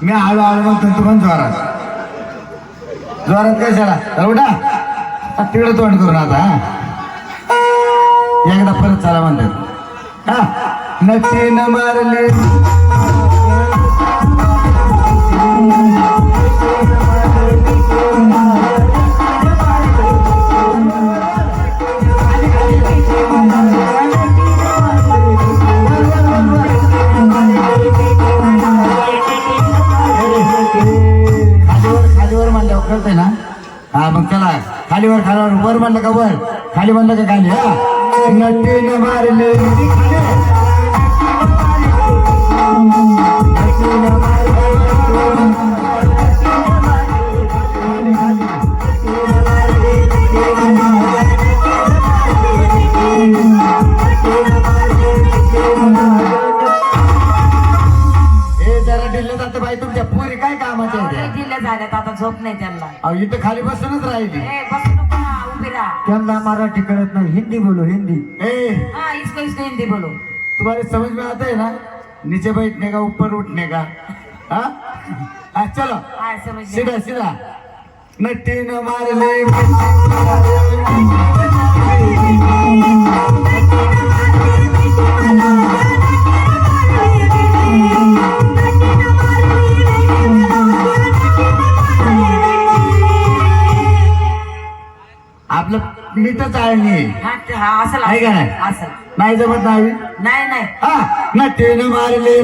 मी हळू हळू म्हणतो तू पण जोरात जोरात कशाला तर उठा तिकडे तोंड करून आता एकदा परत चला म्हणतात हा नक्कीन मारले खालीवर म्हणल्यावर कळतंय ना हा मग चला खालीवर खालीवर वर म्हणलं का वर खाली म्हणलं का खाली हा नटीनं मारले बाई तुमच्या पुरी काय कामाच्या जिल्ह्यात झाल्यात आता झोप नाही त्यांना. अहो इथं खाली बसूनच राहिली बसू नको ना, उभी राहा. त्यांना मराठी कळत नाही, हिंदी बोलो हिंदी. हाँ इसको इसको हिंदी बोलो. तुम्हारे समझ में आता है ना नीचे बैठने का ऊपर उठने का हाँ चलो हाँ समझ गए. सीधा सीधा नट्टी न मारले आपलं मीठच आहे नाही हाँ असल आहे का नाही असल नाही जमत नाही नाही नाही हा नट्टी न मारले